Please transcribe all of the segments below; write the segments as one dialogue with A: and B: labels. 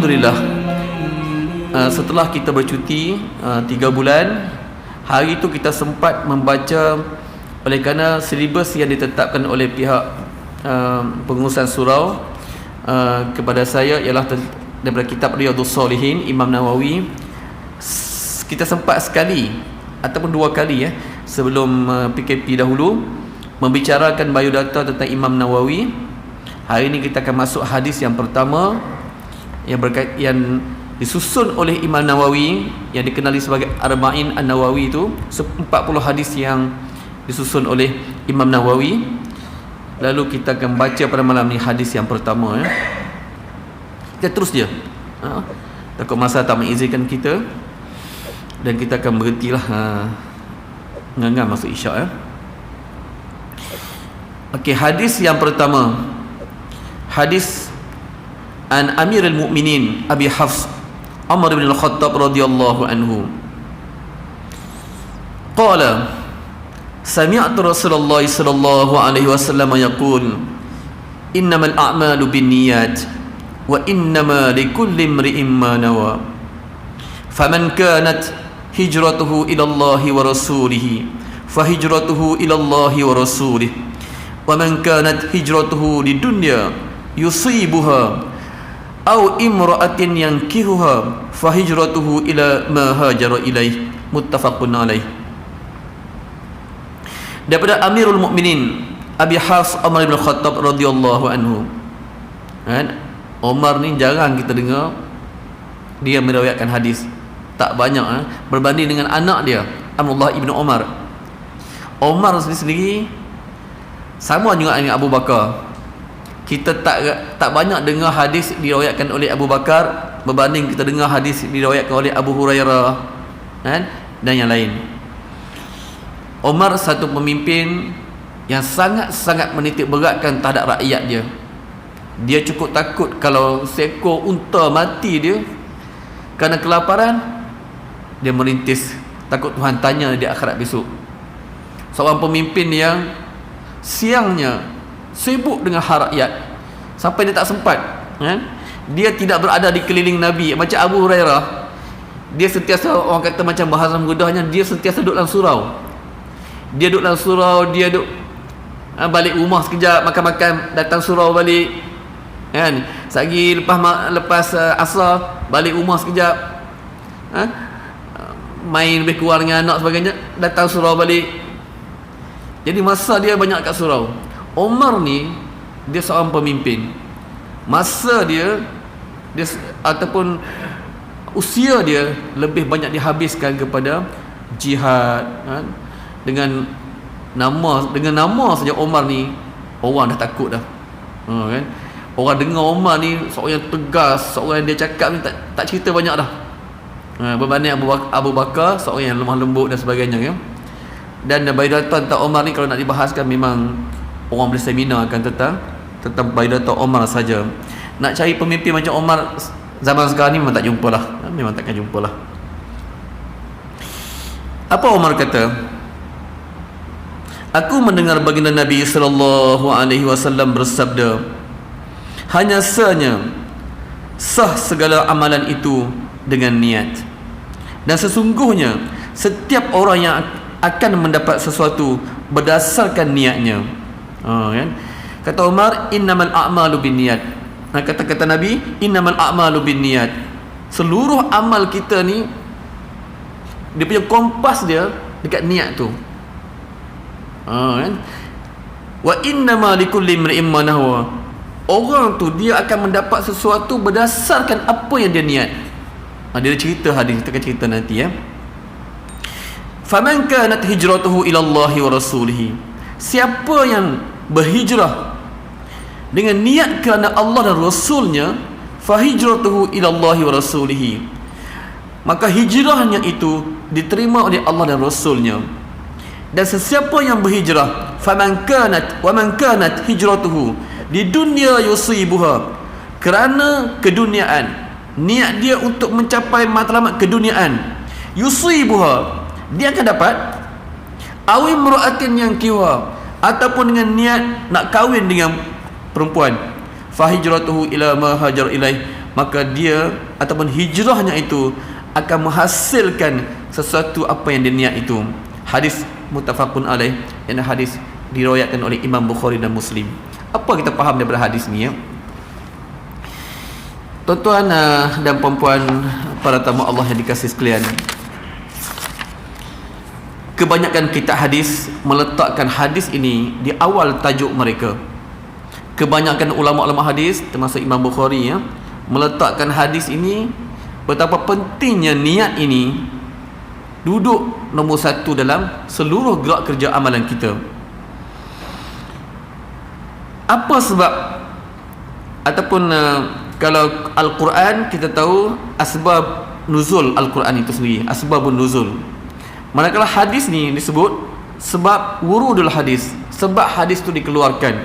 A: Alhamdulillah, setelah kita bercuti 3 bulan, hari itu kita sempat membaca, oleh kerana silibus yang ditetapkan oleh pihak pengurusan surau kepada saya ialah daripada kitab Riyadhus Shalihin Imam Nawawi. Kita sempat sekali ataupun 2 kali sebelum PKP dahulu membicarakan biodata tentang Imam Nawawi. Hari ini kita akan masuk hadis yang pertama yang disusun oleh Imam Nawawi, yang dikenali sebagai Arba'in An-Nawawi. Itu 40 hadis yang disusun oleh Imam Nawawi. Lalu kita akan baca pada malam ni hadis yang pertama. Kita terus je, takut masa tak mengizinkan kita, dan kita akan berhentilah ngangam masuk isyak. Okey, hadis yang pertama, hadis an Amirul Mukminin Abi Hafs Umar bin Al-Khattab radhiyallahu anhu qala sami'tu Rasulullah sallallahu alaihi wasallam yaqul innamal a'malu binniyat wa innama likulli imri'in ma nawa faman kanat hijratuhu ila Allah wa rasulih fahijratuhu ila Allah wa rasulih wa man kanat hijratuhu lidunya yusibuha aw imra'atin yankihuha fahijratuhu ila ma hajara ilaih. Muttafaqun alaih. Daripada Amirul Mukminin Abi Hafs Umar bin Khattab radhiyallahu anhu. Umar ni jarang kita dengar dia meriwayatkan hadis, tak banyak berbanding dengan anak dia Abdullah ibn Umar. Umar sendiri sama juga dengan Abu Bakar. Kita tak banyak dengar hadis diriwayatkan oleh Abu Bakar berbanding kita dengar hadis diriwayatkan oleh Abu Hurairah dan yang lain. Umar satu pemimpin yang sangat-sangat menitik beratkan terhadap rakyat dia. Dia cukup takut kalau seekor unta mati dia kerana kelaparan, dia merintis, takut Tuhan tanya di akhirat besok. Seorang pemimpin yang siangnya sibuk dengan hak rakyat sampai dia tak sempat, dia tidak berada di keliling Nabi. Macam Abu Hurairah, dia sentiasa, orang kata macam bahasa mudahnya, dia sentiasa duduk dalam surau. Dia duduk dalam surau, dia duduk balik rumah sekejap, makan-makan, datang surau balik, sehari lepas asar balik rumah sekejap, main lebih kurang dengan anak sebagainya, datang surau balik. Jadi masa dia banyak kat surau. Umar ni dia seorang pemimpin. Masa dia ataupun usia dia lebih banyak dihabiskan kepada jihad. Dengan nama saja Umar ni, orang dah takut dah. Orang dengar Umar ni seorang yang tegas, seorang yang dia cakap ni tak cerita banyak dah. Berbanding Abu Bakar, seorang yang lemah lembut dan sebagainya. Dan biodata tentang Umar ni kalau nak dibahaskan, memang orang boleh seminar akan tentang biodata Umar saja. Nak cari pemimpin macam Umar zaman sekarang ni memang tak jumpa lah. Memang takkan jumpa lah. Apa Umar kata? Aku mendengar baginda Nabi sallallahu alaihi wasallam bersabda, hanya sah segala amalan itu dengan niat. Dan sesungguhnya setiap orang yang akan mendapat sesuatu berdasarkan niatnya. Kata Umar, innamal a'malu binniyat. Kata Nabi, innamal a'malu binniyat. Seluruh amal kita ni, dia punya kompas dia dekat niat tu. Wa innama likulli imri'in ma nahwa. Orang tu dia akan mendapat sesuatu berdasarkan apa yang dia niat. Dia cerita hadis, kita akan cerita nanti Faman kanat hijratuhu ila Allah wa rasulih. Siapa yang berhijrah dengan niat kerana Allah dan Rasulnya, fahijratuhu ila Allah wa rasulih, maka hijrahnya itu diterima oleh Allah dan Rasulnya. Dan sesiapa yang berhijrah, faman kanat wa man kanat hijratuhu di dunia yusibuha, kerana keduniaan, niat dia untuk mencapai matlamat keduniaan, yusibuha, dia akan dapat, awi imra'atin yang kiwa, ataupun dengan niat nak kahwin dengan perempuan, fahijratuhu ila ma hajar ilaih, maka dia ataupun hijrahnya itu akan menghasilkan sesuatu apa yang dia niat itu. Hadis muttafaqun alaih, yang hadis diriwayatkan oleh Imam Bukhari dan Muslim. Apa kita faham daripada hadis ni ya? Tuan-tuan dan puan-puan, para tamu Allah yang dikasihi sekalian, kebanyakan kitab hadis meletakkan hadis ini di awal tajuk mereka. Kebanyakan ulama-ulama hadis termasuk Imam Bukhari ya, meletakkan hadis ini betapa pentingnya niat ini duduk nombor satu dalam seluruh gerak kerja amalan kita. Apa sebab ataupun kalau Al-Quran kita tahu asbab nuzul Al-Quran itu sendiri, asbabun nuzul. Manakala hadis ni disebut sebab wurudul hadis, sebab hadis tu dikeluarkan.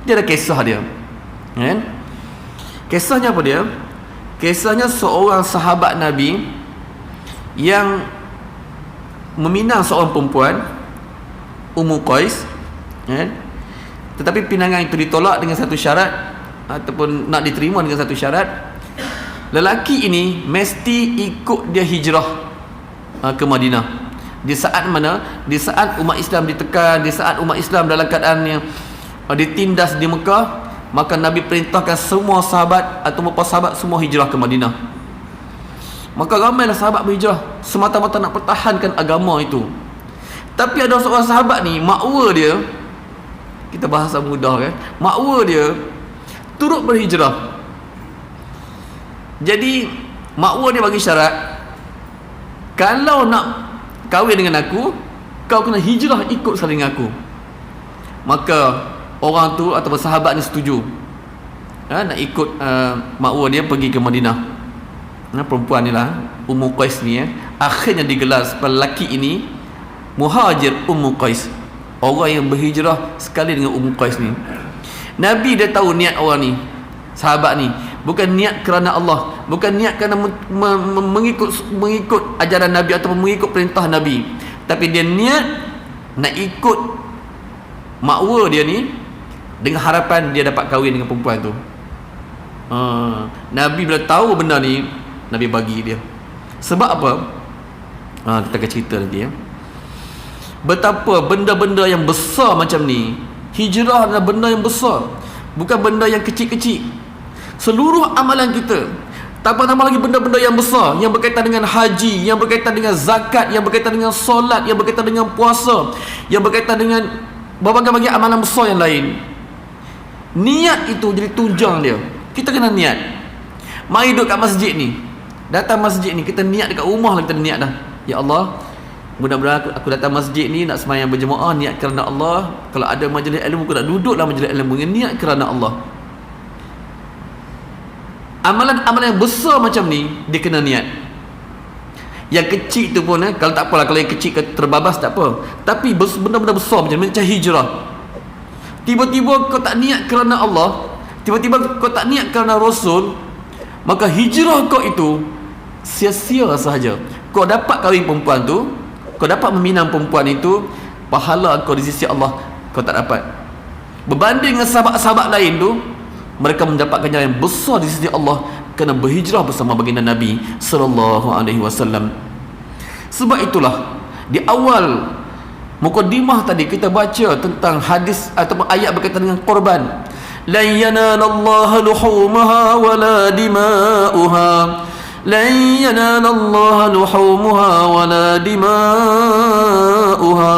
A: Dia ada kisah dia, kan? Kisahnya apa dia? Kisahnya seorang sahabat Nabi yang meminang seorang perempuan, Ummu Qais, kan? Tetapi pinangan itu ditolak dengan satu syarat, ataupun nak diterima dengan satu syarat. Lelaki ini mesti ikut dia hijrah ke Madinah. Di saat mana? Di saat umat Islam ditekan, di saat umat Islam dalam keadaan yang ditindas di Mekah, maka Nabi perintahkan semua sahabat atau beberapa sahabat semua hijrah ke Madinah. Maka ramailah sahabat berhijrah semata-mata nak pertahankan agama itu. Tapi ada seorang sahabat ni, makwa dia, kita bahasa mudah kan, makwa dia turut berhijrah. Jadi makwa dia bagi syarat, kalau nak kahwin dengan aku, kau kena hijrah ikut sekali dengan aku. Maka orang tu atau sahabat ni setuju, nak ikut makwa dia pergi ke Madinah. Perempuan ni lah, Ummu Qais ni akhirnya digelar lelaki ini Muhajir Ummu Qais, orang yang berhijrah sekali dengan Ummu Qais ni. Nabi dia tahu niat orang ni, sahabat ni, bukan niat kerana Allah, bukan niat kerana mengikut ajaran Nabi atau mengikut perintah Nabi, tapi dia niat nak ikut makwa dia ni dengan harapan dia dapat kahwin dengan perempuan tu. Nabi bila tahu benda ni, Nabi bagi dia. Sebab apa? Kita akan cerita nanti ya. Betapa benda-benda yang besar macam ni, hijrah adalah benda yang besar, bukan benda yang kecil-kecil. Seluruh amalan kita, tambah-tambah lagi benda-benda yang besar yang berkaitan dengan haji, yang berkaitan dengan zakat, yang berkaitan dengan solat, yang berkaitan dengan puasa, yang berkaitan dengan berbagai-bagai amalan besar yang lain. Niat itu jadi tunjang dia. Kita kena niat. Mari duduk kat masjid ni, datang masjid ni, kita niat dekat rumah lah, kita niat dah, ya Allah, mudah-mudahan aku datang masjid ni nak sembahyang berjemaah niat kerana Allah. Kalau ada majlis ilmu, aku nak duduklah majlis ilmu dengan niat kerana Allah. Amalan-amalan yang besar macam ni dia kena niat. Yang kecil tu pun kalau tak apalah, kalau yang kecil terbabas tak apa, tapi benda-benda besar macam hijrah, tiba-tiba kau tak niat kerana Allah, tiba-tiba kau tak niat kerana Rasul, maka hijrah kau itu sia-sia sahaja. Kau dapat kahwin perempuan tu, kau dapat meminang perempuan itu, pahala kau di sisi Allah kau tak dapat. Berbanding dengan sahabat-sahabat lain tu, mereka mendapatkan ganjaran yang besar di sisi Allah kerana berhijrah bersama baginda Nabi sallallahu alaihi wasallam. Sebab itulah di awal mukadimah tadi kita baca tentang hadis atau ayat berkaitan dengan korban. La yanalallaha luhumuha wala dima'uha, la yanalallaha luhumuha wala dima'uha,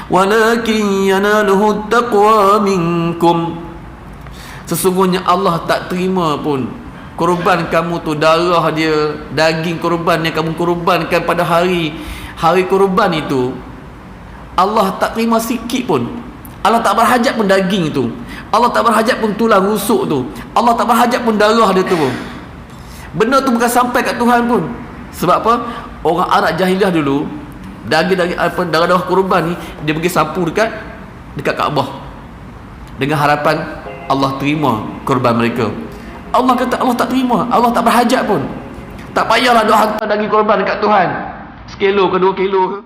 A: walakin yanaluhu taqwa minkum. Sesungguhnya Allah tak terima pun korban kamu tu, darah dia, daging korban yang kamu korbankan pada hari korban itu. Allah tak terima sikit pun. Allah tak berhajat pun daging itu, Allah tak berhajat pun tulang rusuk tu, Allah tak berhajat pun darah dia tu pun. Benda tu bukan sampai kat Tuhan pun. Sebab apa? Orang Arab jahiliah dulu, daging-daging darah-darah korban ni dia pergi sapu dekat Kaabah dengan harapan Allah terima korban mereka. Allah kata Allah tak terima, Allah tak berhajat pun. Tak payahlah doa hantar daging korban dekat Tuhan, 1 kilo ke 2 kilo ke.